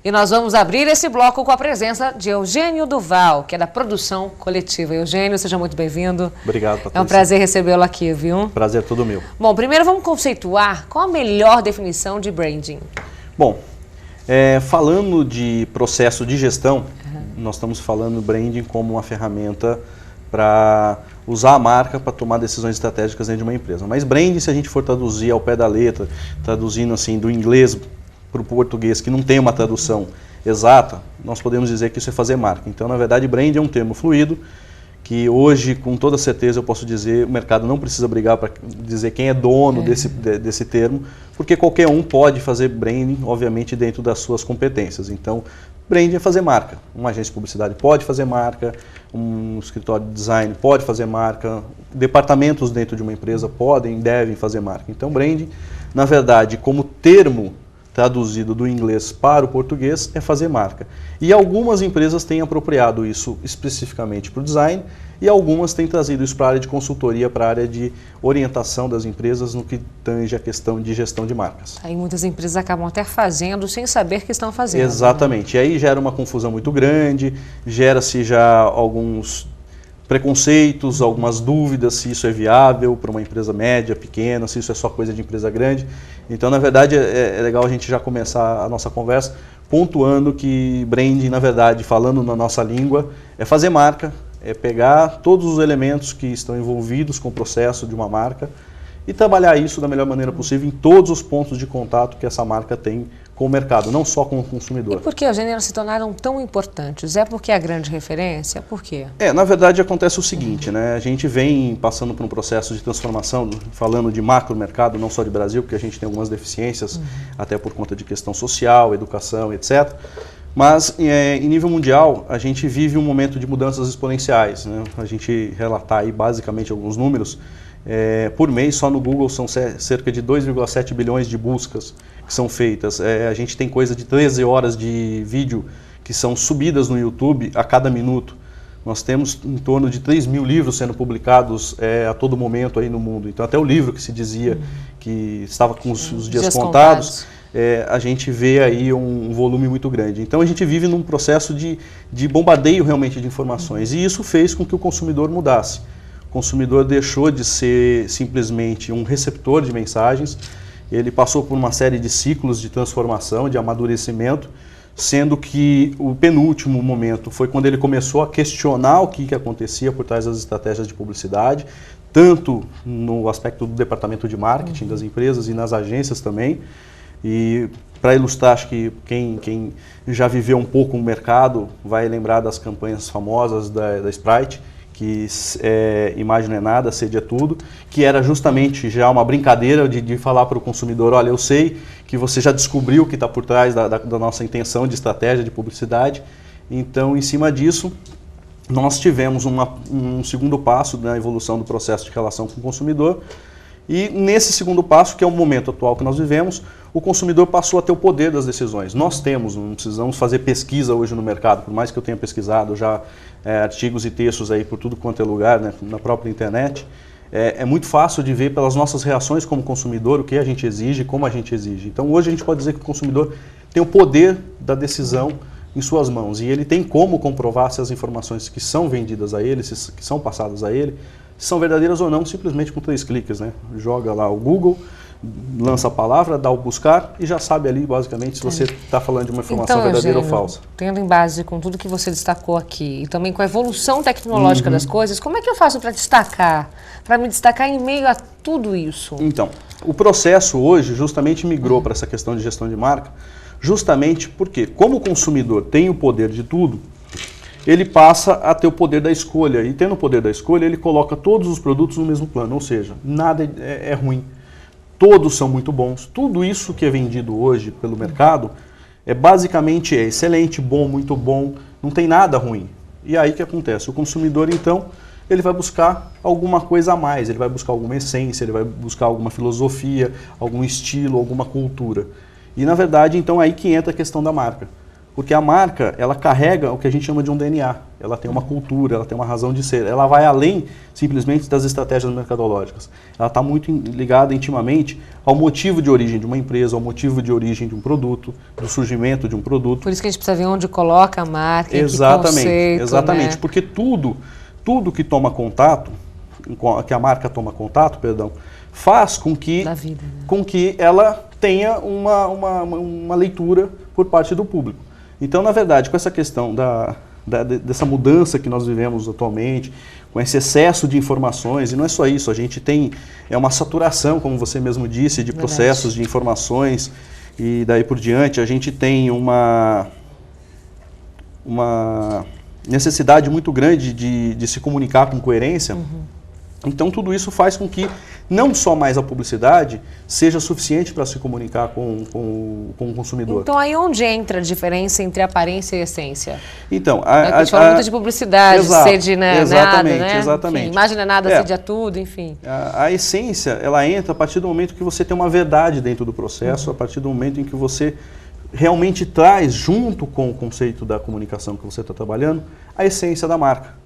E nós vamos abrir esse bloco com a presença de Eugênio Duval, que é da Produção Coletiva. Eugênio, seja muito bem-vindo. Obrigado, Patrícia. É um prazer recebê-lo aqui, viu? Prazer é todo meu. Bom, primeiro vamos conceituar qual a melhor definição de branding. Bom, falando de processo de gestão, nós estamos falando branding como uma ferramenta para usar a marca para tomar decisões estratégicas dentro de uma empresa. Mas branding, se a gente for traduzir ao pé da letra, traduzindo assim do inglês para o português, que não tem uma tradução exata, nós podemos dizer que isso é fazer marca. Então, na verdade, brand é um termo fluido, que hoje, com toda certeza, eu posso dizer, o mercado não precisa brigar para dizer quem é dono desse termo, porque qualquer um pode fazer branding, obviamente, dentro das suas competências. Então, branding é fazer marca. Uma agência de publicidade pode fazer marca, um escritório de design pode fazer marca, departamentos dentro de uma empresa podem, devem fazer marca. Então, branding, na verdade, como termo traduzido do inglês para o português, é fazer marca. E algumas empresas têm apropriado isso especificamente para o design e algumas têm trazido isso para a área de consultoria, para a área de orientação das empresas no que tange a questão de gestão de marcas. Aí muitas empresas acabam até fazendo sem saber que estão fazendo. Exatamente. Né? E aí gera uma confusão muito grande, gera-se já alguns preconceitos, algumas dúvidas se isso é viável para uma empresa média, pequena, se isso é só coisa de empresa grande. Então, na verdade, é legal a gente já começar a nossa conversa pontuando que branding, na verdade, falando na nossa língua, é fazer marca, é pegar todos os elementos que estão envolvidos com o processo de uma marca e trabalhar isso da melhor maneira possível em todos os pontos de contato que essa marca tem com o mercado, não só com o consumidor. E por que os gêneros se tornaram tão importantes? É porque é a grande referência? Por quê? Na verdade acontece o seguinte, né? A gente vem passando por um processo de transformação, falando de macro mercado, não só de Brasil, porque a gente tem algumas deficiências, até por conta de questão social, educação, etc. Mas em nível mundial, a gente vive um momento de mudanças exponenciais, né? A gente relatar aí basicamente alguns números. Por mês, só no Google, são cerca de 2,7 bilhões de buscas que são feitas. A gente tem coisa de 13 horas de vídeo que são subidas no YouTube a cada minuto. Nós temos em torno de 3 mil livros sendo publicados a todo momento aí no mundo. Então, até o livro que se dizia que estava com os dias contados, a gente vê aí um volume muito grande. Então, a gente vive num processo de bombardeio realmente de informações. E isso fez com que o consumidor mudasse. O consumidor deixou de ser simplesmente um receptor de mensagens, ele passou por uma série de ciclos de transformação, de amadurecimento, sendo que o penúltimo momento foi quando ele começou a questionar o que acontecia por trás das estratégias de publicidade, tanto no aspecto do departamento de marketing das empresas e nas agências também. E para ilustrar, acho que quem já viveu um pouco o mercado vai lembrar das campanhas famosas da Sprite, que imagem não é nada, sede é tudo, que era justamente já uma brincadeira de falar para o consumidor, olha, eu sei que você já descobriu o que está por trás da nossa intenção de estratégia de publicidade, então, em cima disso, nós tivemos um segundo passo na evolução do processo de relação com o consumidor, e nesse segundo passo, que é o momento atual que nós vivemos, o consumidor passou a ter o poder das decisões. Nós temos, não precisamos fazer pesquisa hoje no mercado, por mais que eu tenha pesquisado já artigos e textos aí por tudo quanto é lugar, né, na própria internet, é muito fácil de ver pelas nossas reações como consumidor o que a gente exige, como a gente exige. Então hoje a gente pode dizer que o consumidor tem o poder da decisão em suas mãos e ele tem como comprovar se as informações que são vendidas a ele, que são passadas a ele, são verdadeiras ou não, simplesmente com 3 cliques, né? Joga lá o Google, lança a palavra, dá o buscar e já sabe ali, basicamente, se você está falando de uma informação verdadeira ou falsa. Tendo em base com tudo que você destacou aqui e também com a evolução tecnológica das coisas, como é que eu faço para me destacar em meio a tudo isso? Então, o processo hoje justamente migrou para essa questão de gestão de marca, justamente porque, como o consumidor tem o poder de tudo, ele passa a ter o poder da escolha. E tendo o poder da escolha, ele coloca todos os produtos no mesmo plano, ou seja, nada é ruim. Todos são muito bons. Tudo isso que é vendido hoje pelo mercado basicamente excelente, bom, muito bom, não tem nada ruim. E aí o que acontece? O consumidor, então, ele vai buscar alguma coisa a mais, ele vai buscar alguma essência, ele vai buscar alguma filosofia, algum estilo, alguma cultura. E na verdade, então, é aí que entra a questão da marca. Porque a marca, ela carrega o que a gente chama de um DNA. Ela tem uma cultura, ela tem uma razão de ser. Ela vai além, simplesmente, das estratégias mercadológicas. Ela está muito ligada intimamente ao motivo de origem de uma empresa, ao motivo de origem de um produto, do surgimento de um produto. Por isso que a gente precisa ver onde coloca a marca, exatamente, em que conceito, exatamente. Né? Porque tudo que toma contato, que a marca toma contato, perdão, faz com que, da vida, né? com que ela tenha uma leitura por parte do público. Então, na verdade, com essa questão dessa mudança que nós vivemos atualmente, com esse excesso de informações, e não é só isso, a gente tem uma saturação, como você mesmo disse, de processos, de informações, e daí por diante a gente tem uma necessidade muito grande de se comunicar com coerência. Então, tudo isso faz com que não só mais a publicidade seja suficiente para se comunicar com o consumidor. Então, aí onde entra a diferença entre aparência e essência? Então, a gente fala muito de publicidade, exato, sede exatamente, nada, né? Exatamente. Enfim, imagem não é nada, sede é tudo, enfim. A essência, ela entra a partir do momento que você tem uma verdade dentro do processo, a partir do momento em que você realmente traz, junto com o conceito da comunicação que você está trabalhando, a essência da marca.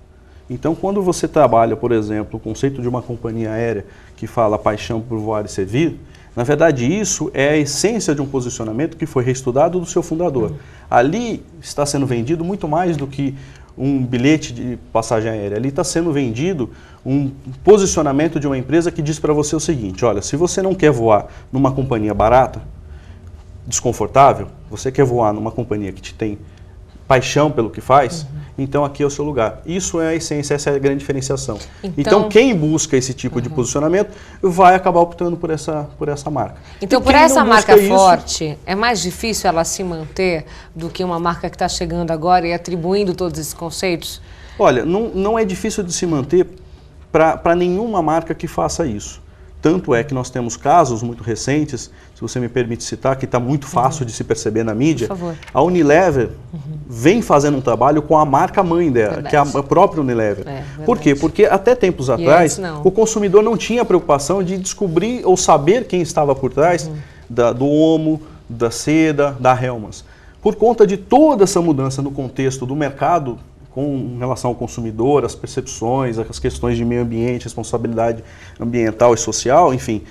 Então, quando você trabalha, por exemplo, o conceito de uma companhia aérea que fala paixão por voar e servir, na verdade isso é a essência de um posicionamento que foi reestudado do seu fundador. Ali está sendo vendido muito mais do que um bilhete de passagem aérea. Ali está sendo vendido um posicionamento de uma empresa que diz para você o seguinte: olha, se você não quer voar numa companhia barata, desconfortável, você quer voar numa companhia que te tem paixão pelo que faz, então aqui é o seu lugar. Isso é a essência, essa é a grande diferenciação. Então quem busca esse tipo de posicionamento vai acabar optando por essa marca. Então, por essa marca forte, é mais difícil ela se manter do que uma marca que está chegando agora e atribuindo todos esses conceitos? Olha, não é difícil de se manter para nenhuma marca que faça isso. Tanto é que nós temos casos muito recentes, se você me permite citar, que está muito fácil de se perceber na mídia. Por favor. A Unilever vem fazendo um trabalho com a marca mãe dela, Verdade. que é a própria Unilever. Por quê? Porque até tempos atrás, o consumidor não tinha preocupação de descobrir ou saber quem estava por trás do Omo, da Seda, da Hellmann's. Por conta de toda essa mudança no contexto do mercado, com relação ao consumidor, as percepções, as questões de meio ambiente, responsabilidade ambiental e social, enfim,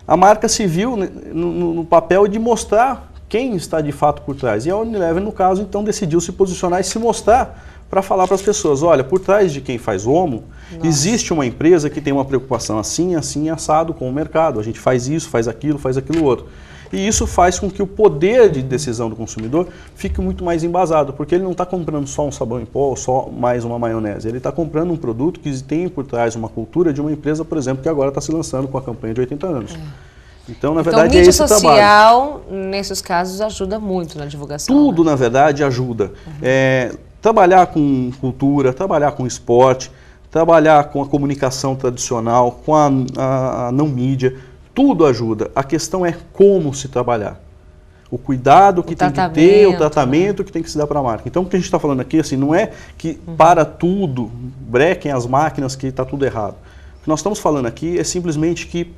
a marca se viu no papel de mostrar quem está de fato por trás. E a Unilever, no caso, então decidiu se posicionar e se mostrar para falar para as pessoas: olha, por trás de quem faz Omo, existe uma empresa que tem uma preocupação assim, assim, assado com o mercado. A gente faz isso, faz aquilo outro. E isso faz com que o poder de decisão do consumidor fique muito mais embasado, porque ele não está comprando só um sabão em pó ou só mais uma maionese. Ele está comprando um produto que tem por trás uma cultura de uma empresa, por exemplo, que agora está se lançando com a campanha de 80 anos. Então, na verdade, é esse trabalho. Então, mídia social, nesses casos, ajuda muito na divulgação. Tudo, na verdade, ajuda. Trabalhar com cultura, trabalhar com esporte, trabalhar com a comunicação tradicional, com a não mídia, tudo ajuda. A questão é como se trabalhar. O cuidado que tem que ter, o tratamento que tem que se dar para a marca. Então, o que a gente está falando aqui, assim, não é que para tudo, brequem as máquinas, que está tudo errado. O que nós estamos falando aqui é simplesmente que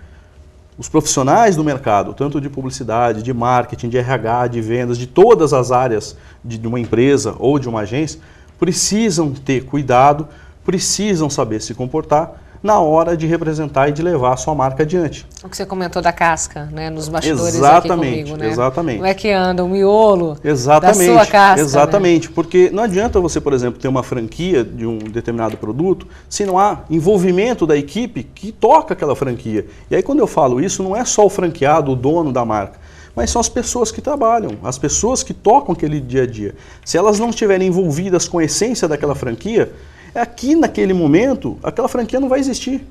os profissionais do mercado, tanto de publicidade, de marketing, de RH, de vendas, de todas as áreas de uma empresa ou de uma agência, precisam ter cuidado, precisam saber se comportar na hora de representar e de levar a sua marca adiante. O que você comentou da casca, né, nos bastidores exatamente, aqui comigo, né? Exatamente. Como é que anda o miolo exatamente, da sua casca, exatamente, né? Porque não adianta você, por exemplo, ter uma franquia de um determinado produto se não há envolvimento da equipe que toca aquela franquia. E aí, quando eu falo isso, não é só o franqueado, o dono da marca, mas são as pessoas que trabalham, as pessoas que tocam aquele dia a dia. Se elas não estiverem envolvidas com a essência daquela franquia, aqui naquele momento, aquela franquia não vai existir.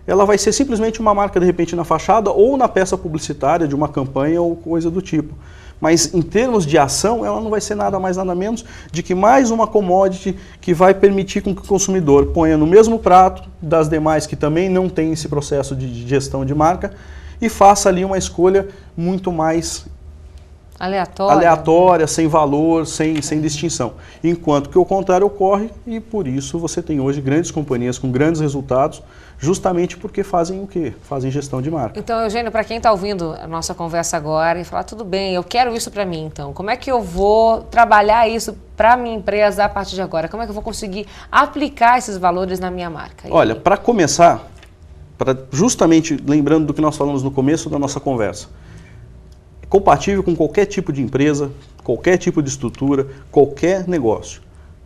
Ela vai ser simplesmente uma marca, de repente, na fachada ou na peça publicitária de uma campanha ou coisa do tipo. Mas, em termos de ação, ela não vai ser nada mais, nada menos de que mais uma commodity que vai permitir com que o consumidor ponha no mesmo prato das demais que também não tem esse processo de gestão de marca e faça ali uma escolha muito mais aleatória, sem valor, sem distinção. Enquanto que o contrário ocorre e por isso você tem hoje grandes companhias com grandes resultados, justamente porque fazem o quê? Fazem gestão de marca. Então, Eugênio, para quem está ouvindo a nossa conversa agora e falar, tudo bem, eu quero isso para mim, então, como é que eu vou trabalhar isso para a minha empresa a partir de agora? Como é que eu vou conseguir aplicar esses valores na minha marca? Olha, para começar, justamente lembrando do que nós falamos no começo da nossa conversa, compatível com qualquer tipo de empresa, qualquer tipo de estrutura, qualquer negócio.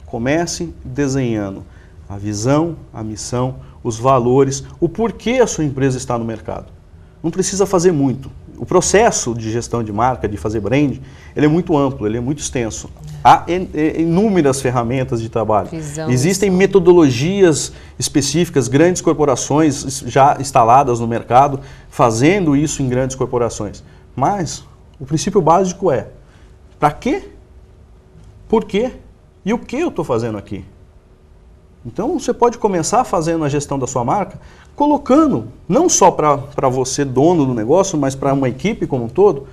Comece desenhando a visão, a missão, os valores, o porquê a sua empresa está no mercado. Não precisa fazer muito. O processo de gestão de marca, de fazer brand, ele é muito amplo, ele é muito extenso. Há inúmeras ferramentas de trabalho. Existem metodologias específicas, grandes corporações já instaladas no mercado, fazendo isso em grandes corporações. Mas o princípio básico é, para quê? Por quê? E o que eu estou fazendo aqui? Então você pode começar fazendo a gestão da sua marca, colocando, não só para você, dono do negócio, mas para uma equipe como um todo,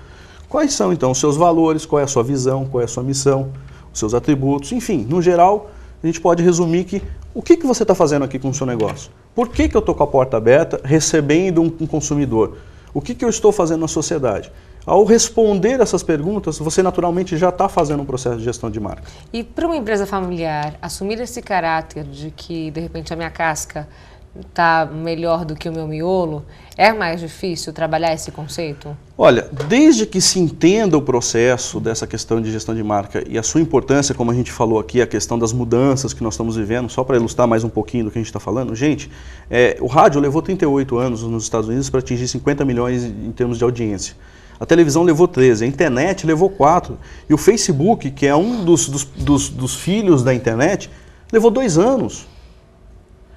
quais são então os seus valores, qual é a sua visão, qual é a sua missão, os seus atributos, enfim, no geral, a gente pode resumir que o que você está fazendo aqui com o seu negócio? Por que eu estou com a porta aberta recebendo um consumidor? O que eu estou fazendo na sociedade? Ao responder essas perguntas, você naturalmente já está fazendo um processo de gestão de marca. E para uma empresa familiar, assumir esse caráter de que, de repente, a minha casca está melhor do que o meu miolo, é mais difícil trabalhar esse conceito? Olha, desde que se entenda o processo dessa questão de gestão de marca e a sua importância, como a gente falou aqui, a questão das mudanças que nós estamos vivendo, só para ilustrar mais um pouquinho do que a gente está falando, gente, o rádio levou 38 anos nos Estados Unidos para atingir 50 milhões em termos de audiência. A televisão levou 13, a internet levou 4. E o Facebook, que é um dos filhos da internet, levou 2 anos.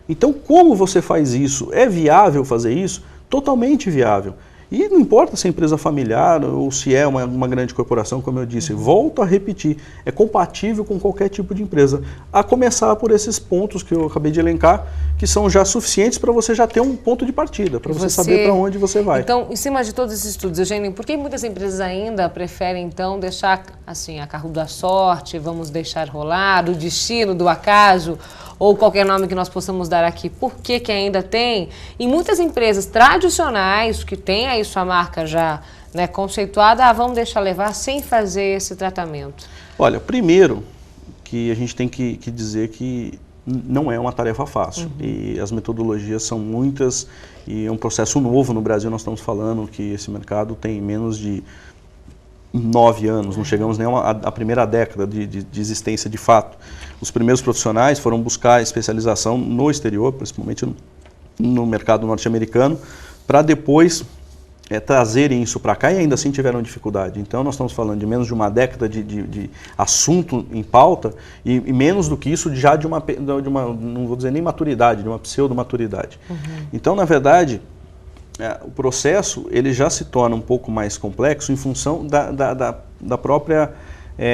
Então, como você faz isso? É viável fazer isso? Totalmente viável. E não importa se é empresa familiar ou se é uma grande corporação, como eu disse, volto a repetir, é compatível com qualquer tipo de empresa. A começar por esses pontos que eu acabei de elencar, que são já suficientes para você já ter um ponto de partida, para você saber para onde você vai. Então, em cima de todos esses estudos, Eugênio, por que muitas empresas ainda preferem, então, deixar assim, a carro da sorte, vamos deixar rolar, do destino, do acaso, ou qualquer nome que nós possamos dar aqui? Por que ainda tem? E muitas empresas tradicionais, que têm aí sua marca já conceituada, vamos deixar levar sem fazer esse tratamento. Olha, primeiro que a gente tem que dizer que não é uma tarefa fácil e as metodologias são muitas e é um processo novo no Brasil. Nós estamos falando que esse mercado tem menos de 9 anos, não chegamos nem à primeira década de existência de fato. Os primeiros profissionais foram buscar especialização no exterior, principalmente no mercado norte-americano, para depois trazerem isso para cá e ainda assim tiveram dificuldade. Então nós estamos falando de menos de uma década de assunto em pauta e menos do que isso já de uma, não vou dizer nem maturidade, de uma pseudo-maturidade. Então, na verdade, o processo ele já se torna um pouco mais complexo em função da própria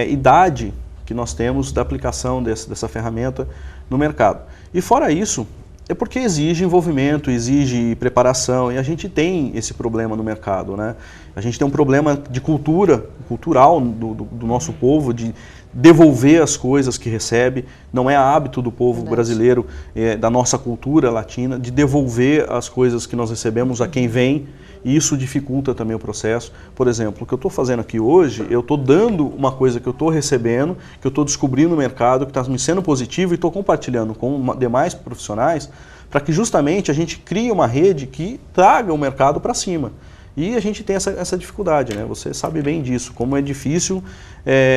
idade que nós temos da aplicação dessa ferramenta no mercado. E fora isso, é porque exige envolvimento, exige preparação, e a gente tem esse problema no mercado, né? A gente tem um problema de cultural do nosso povo, de devolver as coisas que recebe. Não é hábito do povo brasileiro, da nossa cultura latina, de devolver as coisas que nós recebemos a quem vem, e isso dificulta também o processo. Por exemplo, o que eu estou fazendo aqui hoje, eu estou dando uma coisa que eu estou recebendo, que eu estou descobrindo no mercado, que está me sendo positivo e estou compartilhando com demais profissionais, para que justamente a gente crie uma rede que traga o mercado para cima. E a gente tem essa dificuldade, né? Você sabe bem disso, como é difícil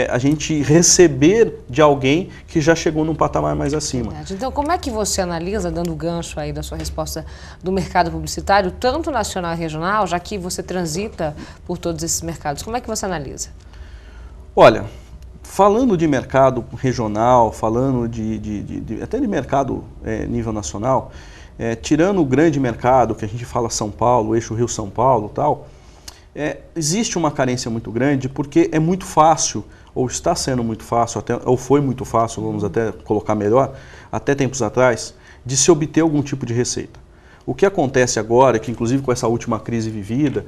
a gente receber de alguém que já chegou num patamar mais acima. Verdade. Então, como é que você analisa, dando gancho aí da sua resposta, do mercado publicitário, tanto nacional e regional, já que você transita por todos esses mercados, como é que você analisa? Olha, falando de mercado regional, falando até de mercado nível nacional, tirando o grande mercado, que a gente fala São Paulo, eixo Rio-São Paulo e tal, existe uma carência muito grande porque é muito fácil, ou está sendo muito fácil, ou foi muito fácil, vamos até colocar melhor, até tempos atrás, de se obter algum tipo de receita. O que acontece agora, que inclusive com essa última crise vivida,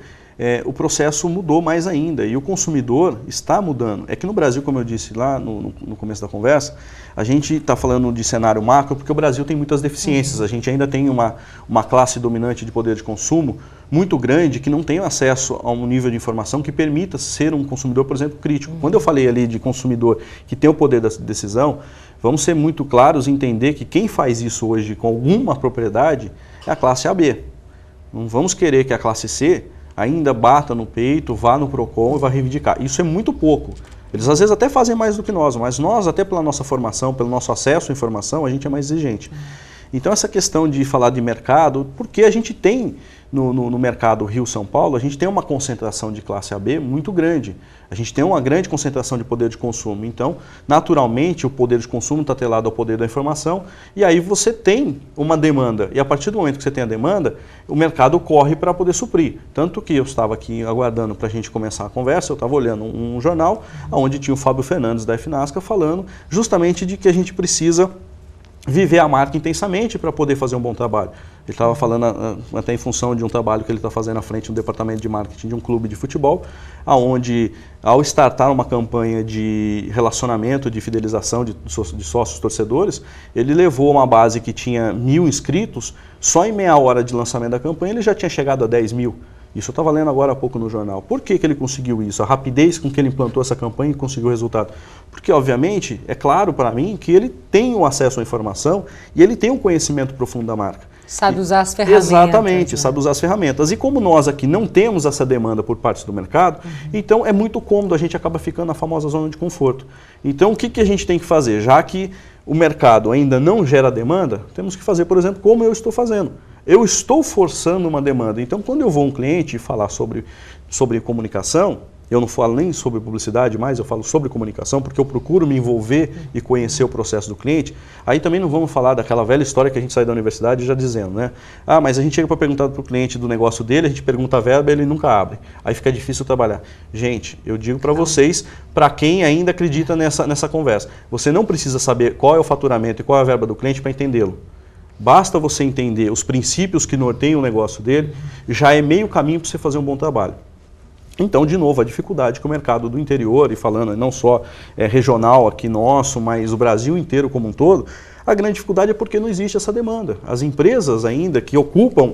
o processo mudou mais ainda e o consumidor está mudando. É que no Brasil, como eu disse lá no começo da conversa, a gente está falando de cenário macro porque o Brasil tem muitas deficiências. A gente ainda tem uma classe dominante de poder de consumo muito grande que não tem acesso a um nível de informação que permita ser um consumidor, por exemplo, crítico. Quando eu falei ali de consumidor que tem o poder da decisão, vamos ser muito claros e entender que quem faz isso hoje com alguma propriedade é a classe AB. Não vamos querer que a classe C ainda bata no peito, vá no PROCON e vá reivindicar. Isso é muito pouco. Eles às vezes até fazem mais do que nós, mas nós, até pela nossa formação, pelo nosso acesso à informação, a gente é mais exigente. Então essa questão de falar de mercado, porque a gente tem no mercado Rio-São Paulo, a gente tem uma concentração de classe AB muito grande. A gente tem uma grande concentração de poder de consumo. Então, naturalmente, o poder de consumo está atrelado ao poder da informação e aí você tem uma demanda. E a partir do momento que você tem a demanda, o mercado corre para poder suprir. Tanto que eu estava aqui aguardando para a gente começar a conversa, eu estava olhando um jornal onde tinha o Fábio Fernandes da FNASCA falando justamente de que a gente precisa viver a marca intensamente para poder fazer um bom trabalho. Ele estava falando até em função de um trabalho que ele está fazendo à frente no departamento de marketing de um clube de futebol, onde, ao startar uma campanha de relacionamento, de fidelização de sócios torcedores, ele levou uma base que tinha 1.000 inscritos, só em meia hora de lançamento da campanha ele já tinha chegado a 10.000. Isso eu estava lendo agora há pouco no jornal. Por que ele conseguiu isso? A rapidez com que ele implantou essa campanha e conseguiu o resultado. Porque, obviamente, é claro para mim que ele tem o acesso à informação e ele tem um conhecimento profundo da marca. Sabe usar as ferramentas. Exatamente, né? sabe usar as ferramentas. E como nós aqui não temos essa demanda por parte do mercado, então é muito cômodo, a gente acaba ficando na famosa zona de conforto. Então o que a gente tem que fazer? Já que o mercado ainda não gera demanda, temos que fazer, por exemplo, como eu estou fazendo. Eu estou forçando uma demanda. Então, quando eu vou a um cliente falar sobre comunicação, eu não falo nem sobre publicidade mais, eu falo sobre comunicação, porque eu procuro me envolver e conhecer o processo do cliente. Aí também não vamos falar daquela velha história que a gente sai da universidade já dizendo, né? Ah, mas a gente chega para perguntar para o cliente do negócio dele, a gente pergunta a verba e ele nunca abre. Aí fica difícil trabalhar. Gente, eu digo para vocês, para quem ainda acredita nessa conversa, você não precisa saber qual é o faturamento e qual é a verba do cliente para entendê-lo. Basta você entender os princípios que norteiam o negócio dele, já é meio caminho para você fazer um bom trabalho. Então, de novo, a dificuldade que o mercado do interior, e falando não só regional aqui nosso, mas o Brasil inteiro como um todo, a grande dificuldade é porque não existe essa demanda. As empresas ainda que ocupam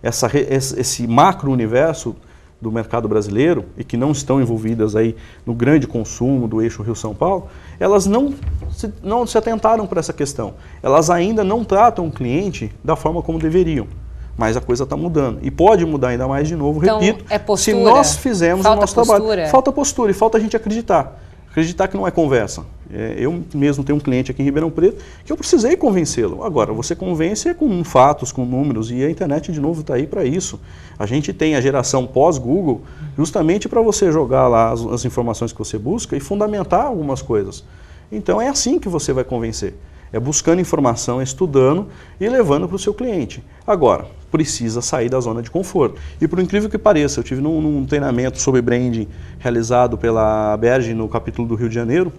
esse macro-universo do mercado brasileiro e que não estão envolvidas aí no grande consumo do eixo Rio-São Paulo, elas não se atentaram para essa questão. Elas ainda não tratam o cliente da forma como deveriam. Mas a coisa está mudando. E pode mudar ainda mais de novo, então, repito, se nós fizermos o nosso trabalho. Falta postura e falta a gente acreditar. Acreditar que não é conversa. Eu mesmo tenho um cliente aqui em Ribeirão Preto que eu precisei convencê-lo. Agora, você convence com fatos, com números, e a internet, de novo, está aí para isso. A gente tem a geração pós-Google justamente para você jogar lá as informações que você busca e fundamentar algumas coisas. Então, é assim que você vai convencer. É buscando informação, estudando e levando para o seu cliente. Agora, precisa sair da zona de conforto. E por incrível que pareça, eu tive num treinamento sobre branding realizado pela Berge no capítulo do Rio de Janeiro,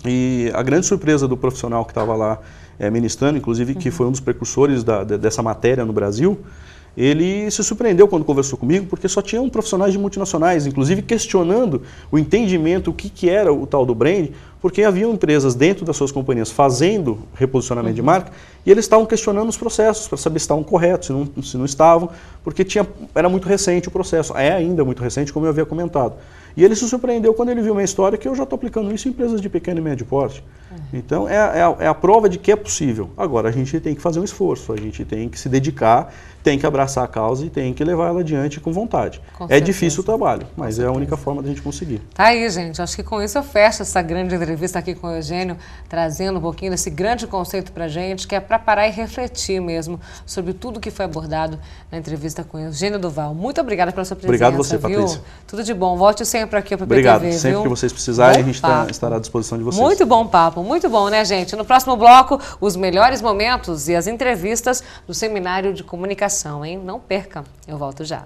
e a grande surpresa do profissional que estava lá ministrando, inclusive que foi um dos precursores dessa matéria no Brasil, ele se surpreendeu quando conversou comigo, porque só tinham profissionais de multinacionais, inclusive questionando o entendimento, o que era o tal do brand, porque haviam empresas dentro das suas companhias fazendo reposicionamento de marca, e eles estavam questionando os processos para saber se estavam corretos, se não estavam, porque era muito recente o processo, é ainda muito recente, como eu havia comentado. E ele se surpreendeu quando ele viu uma história que eu já estou aplicando isso em empresas de pequeno e médio porte. Então, é a prova de que é possível. Agora, a gente tem que fazer um esforço, a gente tem que se dedicar, tem que abraçar a causa e tem que levar ela adiante com vontade. É difícil o trabalho, mas é a única forma da gente conseguir. Tá aí, gente. Acho que com isso eu fecho essa grande entrevista aqui com o Eugênio, trazendo um pouquinho desse grande conceito para a gente, que é para parar e refletir mesmo sobre tudo que foi abordado na entrevista com o Eugênio Duval. Muito obrigada pela sua presença. Obrigado você, viu? Patrícia. Tudo de bom. Volte sempre aqui para o PTV. Obrigado. Sempre que vocês precisarem, a gente estará à disposição de vocês. Muito bom papo. Muito bom, né, gente? No próximo bloco, os melhores momentos e as entrevistas do Seminário de Comunicação, hein? Não perca. Eu volto já.